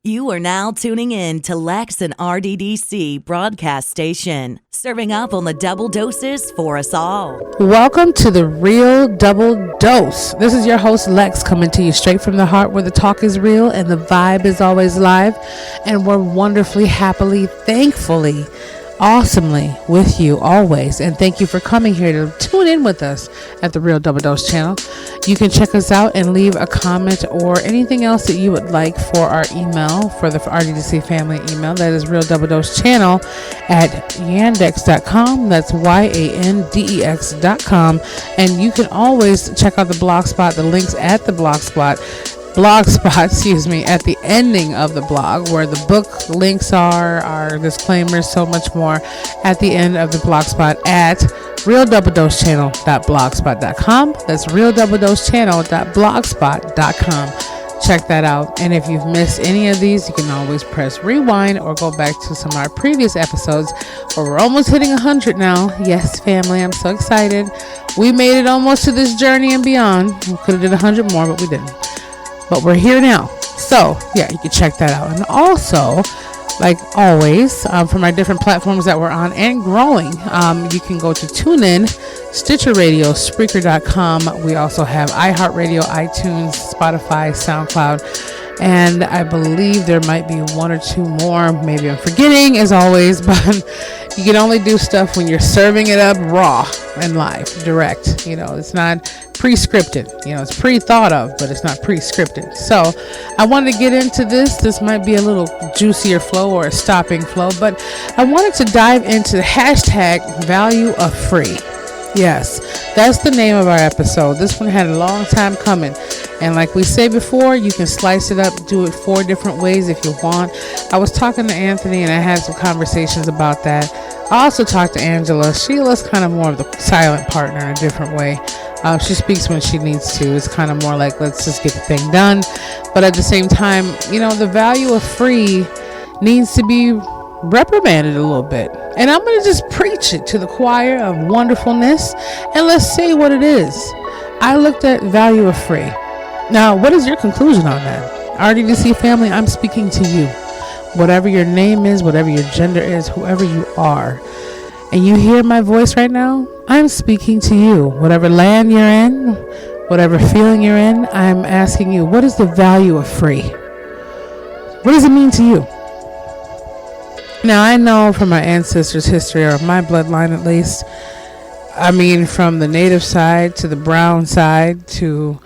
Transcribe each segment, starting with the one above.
You are now tuning in to Lex and RDDC broadcast station, serving up on the double doses for us all. Welcome to the Real Double Dose. This is your host Lex, coming to you straight from the heart, where the talk is real and the vibe is always live, and we're wonderfully, happily, thankfully, awesomely with you always. And thank you for coming here to tune in with us at the Real Double Dose channel. You can check us out and leave a comment or anything else that you would like for our email, for the RDDC family email. That is Real Double Dose channel at yandex.com. That's yandex.com. And you can always check out the Blogspot, the links at the Blogspot, at the ending of the blog, where the book links are, our disclaimers, so much more at the end of the Blogspot at realdoubledosechannel.blogspot.com. That's realdoubledosechannel.blogspot.com. Check that out. And if you've missed any of these, you can always press rewind or go back to some of our previous episodes, where we're almost hitting 100 now. Yes, family, I'm so excited. We made it almost to this journey and beyond. We could have did 100 more, but we didn't. But we're here now. So, yeah, you can check that out. And also, like always, from our different platforms that we're on and growing, you can go to TuneIn, Stitcher Radio, Spreaker.com. We also have iHeartRadio, iTunes, Spotify, SoundCloud. And I believe there might be one or two more. Maybe I'm forgetting, as always. But you can only do stuff when you're serving it up raw and live, direct. You know, it's not pre-scripted. You know, it's pre-thought of, but it's not pre-scripted. So I wanted to get into this. This might be a little juicier flow or a stopping flow, but I wanted to dive into the hashtag value of free. Yes, that's the name of our episode. This one had a long time coming. And like we say before, you can slice it up, do it 4 different ways if you want. I was talking to Anthony and I had some conversations about that. I also talked to Angela. Sheila's kind of more of the silent partner in a different way. She speaks when she needs to. It's kind of more like, let's just get the thing done. But at the same time, you know, the value of free needs to be reprimanded a little bit. And I'm going to just preach it to the choir of wonderfulness. And let's say what it is. I looked at value of free. Now, what is your conclusion on that? RDDC family, I'm speaking to you. Whatever your name is, whatever your gender is, whoever you are, and you hear my voice right now, I'm speaking to you. Whatever land you're in, whatever feeling you're in, I'm asking you, what is the value of free? What does it mean to you? Now, I know from my ancestors' history, or my bloodline at least, I mean, from the native side to the brown side to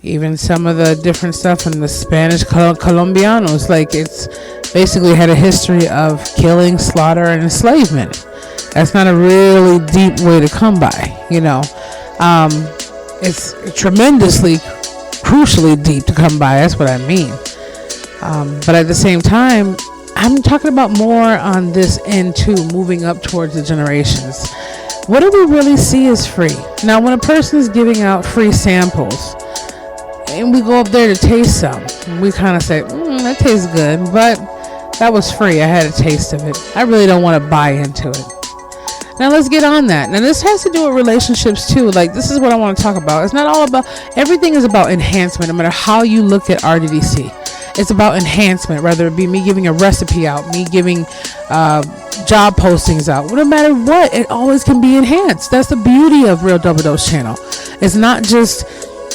even some of the different stuff in the Spanish Colombianos, like it's basically had a history of killing, slaughter, and enslavement. That's not a really deep way to come by, you know. It's tremendously, crucially deep to come by. That's what I mean. But at the same time, I'm talking about more on this end too, moving up towards the generations. What do we really see as free? Now, when a person is giving out free samples, and we go up there to taste some, we kind of say, that tastes good, but that was free. I had a taste of it. I really don't want to buy into it. Now let's get on that. Now this has to do with relationships too. Like, this is what I want to talk about. It's not all about, everything is about enhancement, no matter how you look at RDDC. It's about enhancement, whether it be me giving a recipe out, me giving job postings out. No matter what, it always can be enhanced. That's the beauty of Real Double Dose channel. It's not just,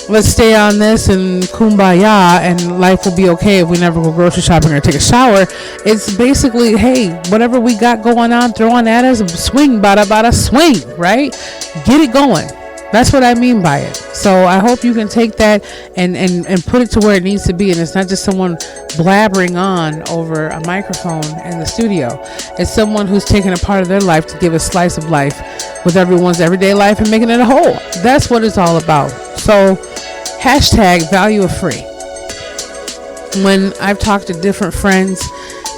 let's stay on this and kumbaya and life will be okay if we never go grocery shopping or take a shower. It's basically, hey, whatever we got going on, throw on at us, swing, bada bada, swing, right? Get it going. That's what I mean by it. So I hope you can take that and put it to where it needs to be. And it's not just someone blabbering on over a microphone in the studio. It's someone who's taking a part of their life to give a slice of life with everyone's everyday life and making it a whole. That's what it's all about. So hashtag value of free. When I've talked to different friends,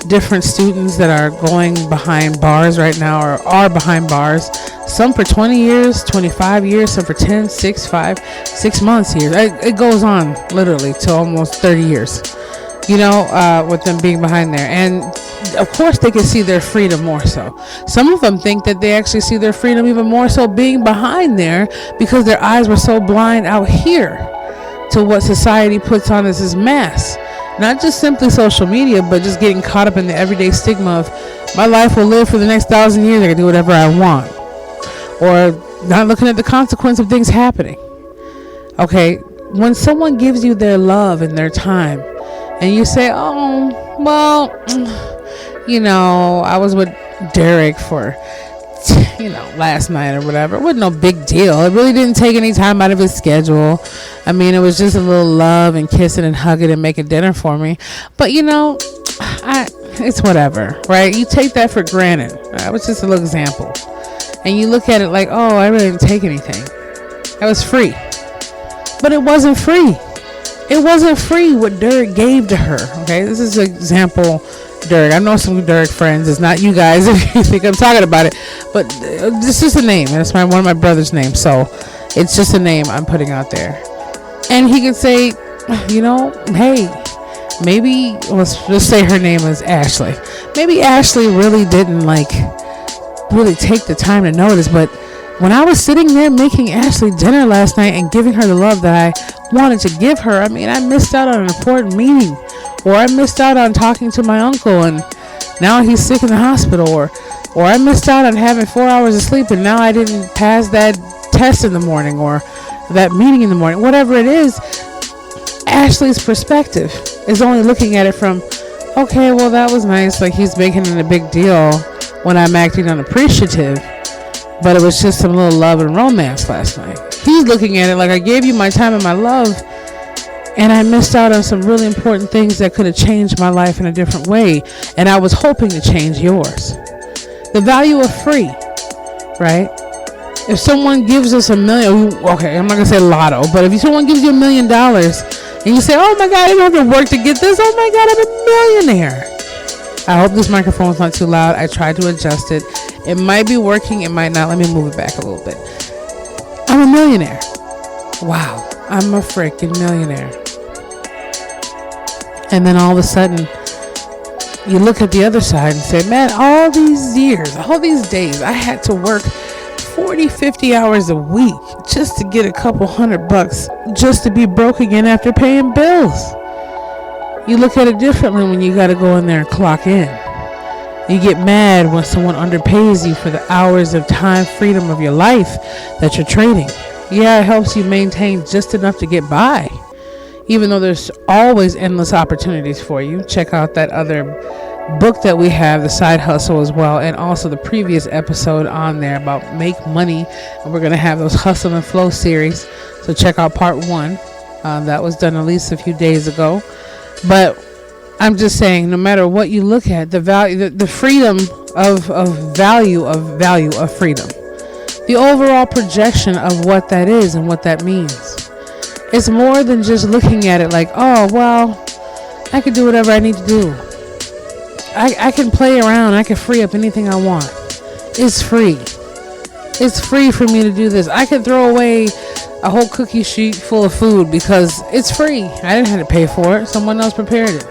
different students that are going behind bars right now, or are behind bars, some for 20 years, 25 years, some for 10, 6 months years. It goes on literally to almost 30 years, you know, with them being behind there. And of course they can see their freedom more so. Some of them think that they actually see their freedom even more so being behind there, because their eyes were so blind out here to what society puts on as this mass. Not just simply social media, but just getting caught up in the everyday stigma of my life will live for the next 1,000 years. I can do whatever I want. Or not looking at the consequence of things happening. Okay, when someone gives you their love and their time, and you say, oh, well, I was with Derek for, last night or whatever. It wasn't no big deal. It really didn't take any time out of his schedule. I mean, it was just a little love and kissing and hugging and making dinner for me. But, it's whatever, right? You take that for granted. That was just a little example. And you look at it like, oh, I really didn't take anything. That was free. But it wasn't free. It wasn't free what Derek gave to her. Okay, this is an example. Derek, I know some Derek friends. It's not you guys if you think I'm talking about it, but this is a name, and it's one of my brother's names. So it's just a name I'm putting out there. And he could say, hey, maybe let's say her name is Ashley. Maybe Ashley really didn't really take the time to notice, but when I was sitting there making Ashley dinner last night and giving her the love that I wanted to give her, I missed out on an important meeting, or I missed out on talking to my uncle and now he's sick in the hospital, or I missed out on having 4 hours of sleep and now I didn't pass that test in the morning or that meeting in the morning. Whatever it is, Ashley's perspective is only looking at it from, okay, well, that was nice. Like, he's making it a big deal when I'm acting unappreciative. But it was just some little love and romance last night. He's looking at it like, I gave you my time and my love, and I missed out on some really important things that could have changed my life in a different way. And I was hoping to change yours. The value of free, right? If someone gives us $1 million, okay, I'm not going to say lotto, but if someone gives you $1 million and you say, oh my God, I didn't have to work to get this. Oh my God, I'm a millionaire. I hope this microphone's not too loud. I tried to adjust it. It might be working. It might not. Let me move it back a little bit. I'm a millionaire. Wow. I'm a freaking millionaire. And then all of a sudden, you look at the other side and say, man, all these years, all these days, I had to work 40, 50 hours a week just to get a couple $100 just to be broke again after paying bills. You look at it differently when you got to go in there and clock in. You get mad when someone underpays you for the hours of time freedom of your life that you're trading. Yeah, it helps you maintain just enough to get by, even though there's always endless opportunities for you. Check out that other book that we have, The Side Hustle, as well, and also the previous episode on there about make money. And we're going to have those Hustle and Flow series. So check out part 1. That was done at least a few days ago. But I'm just saying, no matter what you look at, the value, the freedom of value of freedom, the overall projection of what that is and what that means. It's more than just looking at it like, oh, well, I can do whatever I need to do. I can play around. I can free up anything I want. It's free. It's free for me to do this. I can throw away a whole cookie sheet full of food because it's free. I didn't have to pay for it. Someone else prepared it.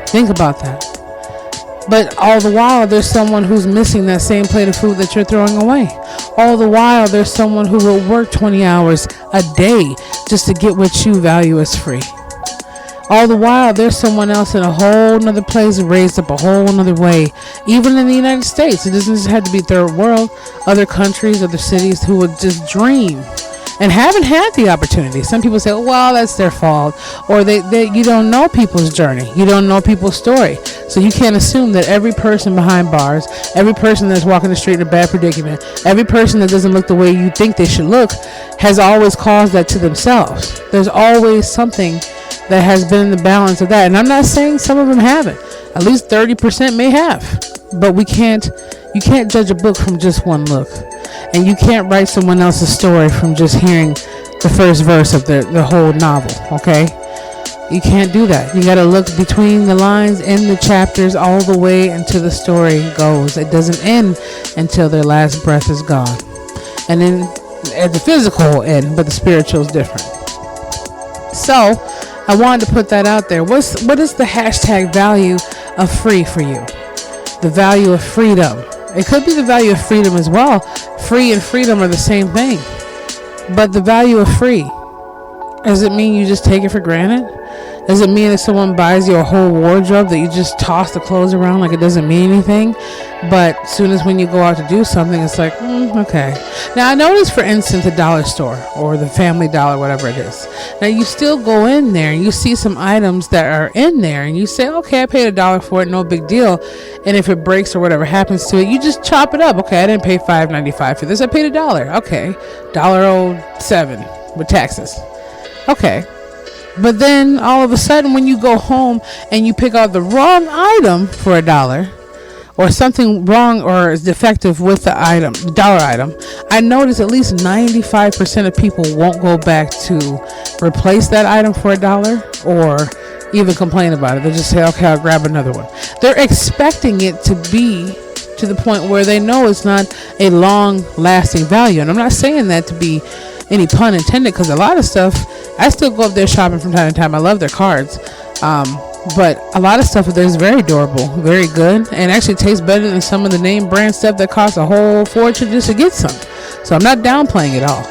Think about that. But all the while, there's someone who's missing that same plate of food that you're throwing away. All the while, there's someone who will work 20 hours a day just to get what you value as free. All the while, there's someone else in a whole nother place raised up a whole nother way. Even in the United States, it doesn't just have to be third world. Other countries, other cities who would just dream and haven't had the opportunity. Some people say, well, that's their fault. Or you don't know people's journey. You don't know people's story. So you can't assume that every person behind bars, every person that's walking the street in a bad predicament, every person that doesn't look the way you think they should look has always caused that to themselves. There's always something that has been in the balance of that. And I'm not saying some of them haven't. At least 30% may have. But you can't judge a book from just one look. And you can't write someone else's story from just hearing the first verse of the whole novel, okay? You can't do that. You got to look between the lines in the chapters all the way until the story goes. It doesn't end until their last breath is gone. And then at the physical end, but the spiritual is different. So I wanted to put that out there. What is the hashtag value of free for you? The value of freedom. It could be the value of freedom as well. Free and freedom are the same thing. But the value of free, does it mean you just take it for granted? Does it mean if someone buys you a whole wardrobe that you just toss the clothes around like it doesn't mean anything? But as soon as when you go out to do something, it's like, okay. Now I noticed, for instance, a dollar store or the Family Dollar, whatever it is. Now you still go in there and you see some items that are in there and you say, okay, I paid $1 for it, no big deal. And if it breaks or whatever happens to it, you just chop it up. Okay, I didn't pay $5.95 for this. I paid $1. Okay, $1.07 with taxes. Okay. But then all of a sudden when you go home and you pick out the wrong item for $1, or something wrong or is defective with the item, the dollar item, I notice at least 95% of people won't go back to replace that item for $1 or even complain about it. They'll just say, okay, I'll grab another one. They're expecting it to be to the point where they know it's not a long lasting value. And I'm not saying that to be any pun intended, because a lot of stuff, I still go up there shopping from time to time. I love their cards. But a lot of stuff there's very durable, very good, and actually tastes better than some of the name brand stuff that costs a whole fortune just to get some. So I'm not downplaying it all.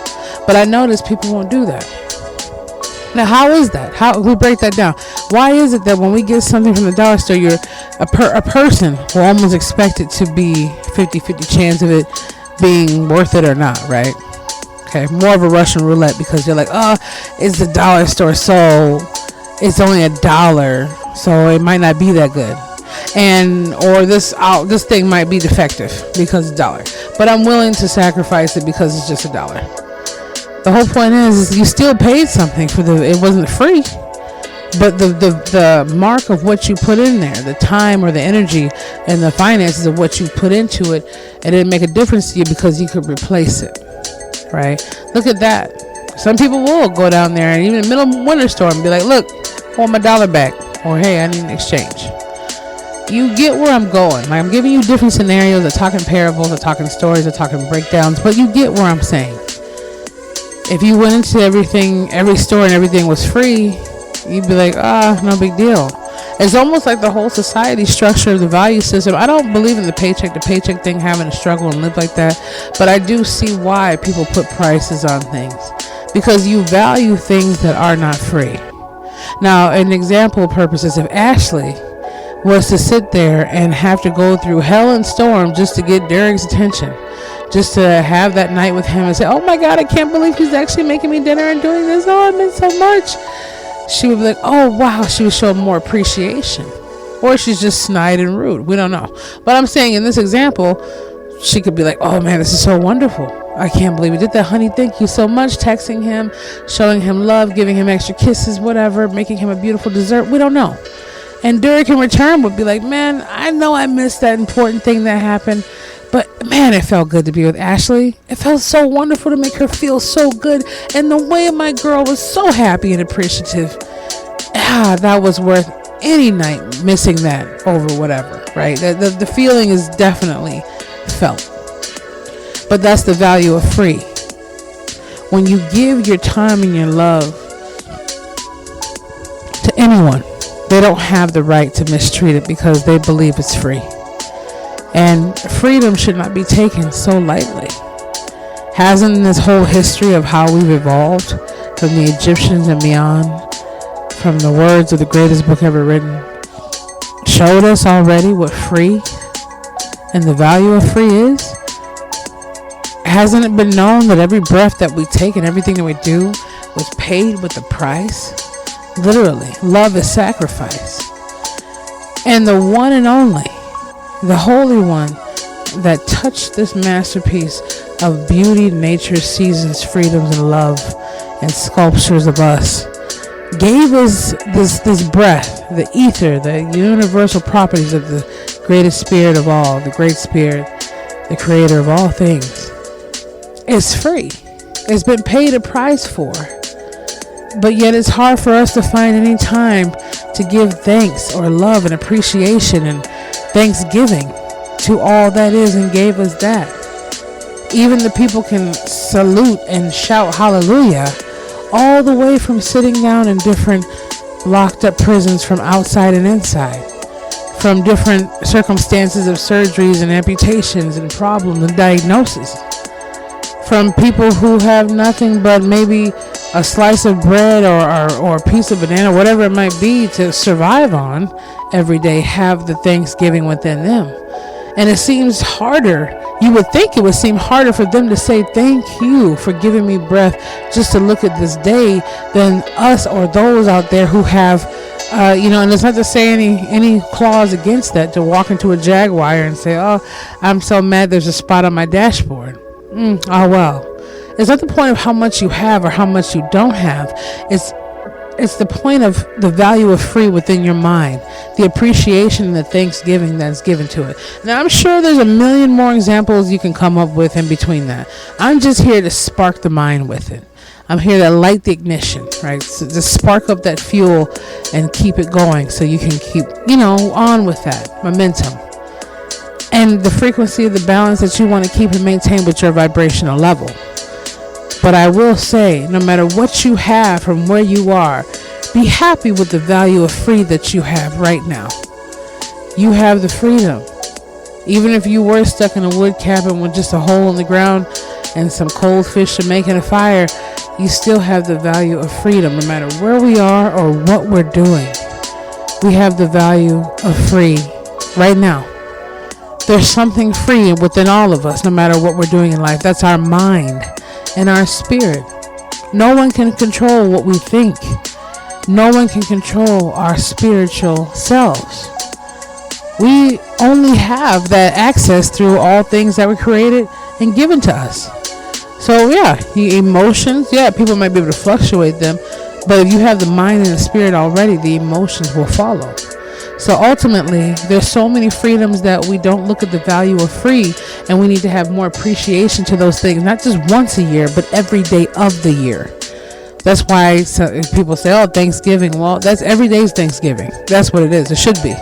But I notice people won't do that. Now, how is that? How we break that down? Why is it that when we get something from the dollar store, you're a person will almost expect it to be 50-50 chance of it being worth it or not, right? Okay, more of a Russian roulette, because you're like, oh, it's the dollar store, so it's only $1, so it might not be that good, and or this thing might be defective because it's $1, but I'm willing to sacrifice it because it's just $1. The whole point is you still paid something for it wasn't free, but the mark of what you put in there, the time or the energy and the finances of what you put into it, it didn't make a difference to you because you could replace it, right? Look at that. Some people will go down there and even in the middle of winter store and be like, look, I want my $1 back, or hey, I need an exchange. You get where I'm going. Like, I'm giving you different scenarios. I'm talking parables, I'm talking stories, I'm talking breakdowns, but you get where I'm saying. If you went into every store and everything was free, you'd be like, no big deal. It's almost like the whole society structure of the value system. I don't believe in the paycheck to paycheck thing, having to struggle and live like that, but I do see why people put prices on things, because you value things that are not free. Now, an example purposes, if Ashley was to sit there and have to go through hell and storm just to get Derek's attention, just to have that night with him and say, oh my God, I can't believe he's actually making me dinner and doing this. Oh, I meant so much. She would be like, oh wow, she would show more appreciation. Or she's just snide and rude. We don't know. But I'm saying in this example, she could be like, oh man, this is so wonderful. I can't believe we did that, honey. Thank you so much. Texting him, showing him love, giving him extra kisses, whatever, making him a beautiful dessert. We don't know. And Derek in return would be like, man, I know I missed that important thing that happened, but man, it felt good to be with Ashley. It felt so wonderful to make her feel so good. And the way my girl was so happy and appreciative, that was worth any night missing that over whatever, right? The feeling is definitely felt. But that's the value of free. When you give your time and your love to anyone, they don't have the right to mistreat it because they believe it's free. And freedom should not be taken so lightly. Hasn't this whole history of how we've evolved from the Egyptians and beyond, from the words of the greatest book ever written, showed us already what free and the value of free is? Hasn't it been known that every breath that we take and everything that we do was paid with a price? Literally, love is sacrifice. And the one and only, the Holy One that touched this masterpiece of beauty, nature, seasons, freedoms, and love, and sculptures of us, gave us this breath, the ether, the universal properties of the greatest spirit of all, the great spirit, the creator of all things. It's free. It's been paid a price for. But yet it's hard for us to find any time to give thanks or love and appreciation and thanksgiving to all that is and gave us that. Even the people can salute and shout hallelujah all the way from sitting down in different locked up prisons from outside and inside, from different circumstances of surgeries and amputations and problems and diagnoses, from people who have nothing but maybe a slice of bread or a piece of banana, whatever it might be to survive on every day, have the Thanksgiving within them. And it seems harder. You would think it would seem harder for them to say thank you for giving me breath just to look at this day than us or those out there who have, and it's not to say any clause against that, to walk into a Jaguar and say, oh, I'm so mad there's a spot on my dashboard. Oh, well. It's not the point of how much you have or how much you don't have. It's the point of the value of free within your mind, the appreciation and the thanksgiving that's given to it. Now, I'm sure there's a million more examples you can come up with in between that. I'm just here to spark the mind with it. I'm here to light the ignition, right? So just spark up that fuel and keep it going so you can keep, on with that momentum. And the frequency of the balance that you want to keep and maintain with your vibrational level. But I will say, no matter what you have from where you are, be happy with the value of free that you have right now. You have the freedom. Even if you were stuck in a wood cabin with just a hole in the ground and some cold fish to making a fire, you still have the value of freedom. No matter where we are or what we're doing, we have the value of free right now. There's something free within all of us, no matter what we're doing in life. That's our mind and our spirit. No one can control what we think. No one can control our spiritual selves. We only have that access through all things that were created and given to us. So emotions, people might be able to fluctuate them, but if you have the mind and the spirit already, the emotions will follow. So ultimately, there's so many freedoms that we don't look at the value of free, and we need to have more appreciation to those things, not just once a year, but every day of the year. That's why people say, oh, Thanksgiving. Well, that's every day's Thanksgiving. That's what it is. It should be.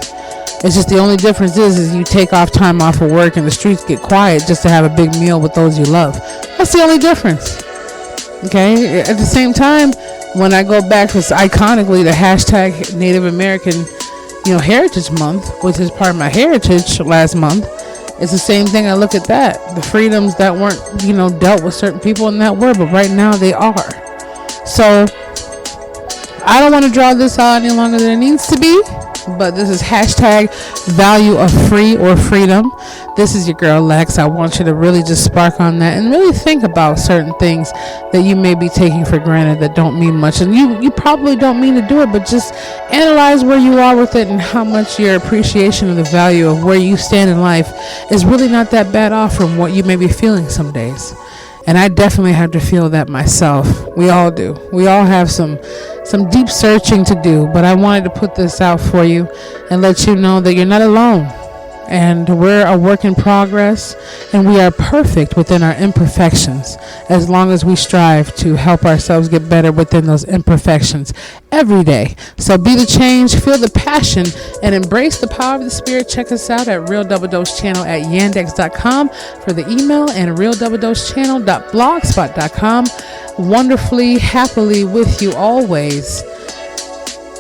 It's just the only difference is you take time off of work and the streets get quiet just to have a big meal with those you love. That's the only difference. Okay? At the same time, when I go back to iconically the hashtag Native American Heritage Month, which is part of my heritage last month, it's the same thing. I look at that. The freedoms that weren't, dealt with certain people in that were, but right now they are. So I don't want to draw this out any longer than it needs to be, but this is hashtag value of free or freedom. This is your girl Lex. I want you to really just spark on that and really think about certain things that you may be taking for granted that don't mean much. And you probably don't mean to do it, but just analyze where you are with it and how much your appreciation of the value of where you stand in life is really not that bad off from what you may be feeling some days. And I definitely have to feel that myself. We all do. We all have some deep searching to do, but I wanted to put this out for you and let you know that you're not alone. And we're a work in progress, and we are perfect within our imperfections as long as we strive to help ourselves get better within those imperfections every day. So be the change, feel the passion, and embrace the power of the spirit. Check us out at Real Double Dose Channel at yandex.com for the email and realdoubledosechannel.blogspot.com. Wonderfully, happily with you always,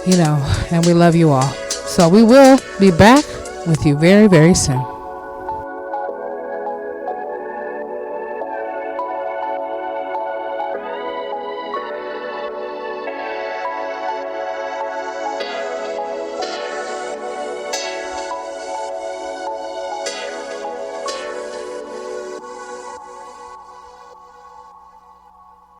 and we love you all. So we will be back with you very, very soon.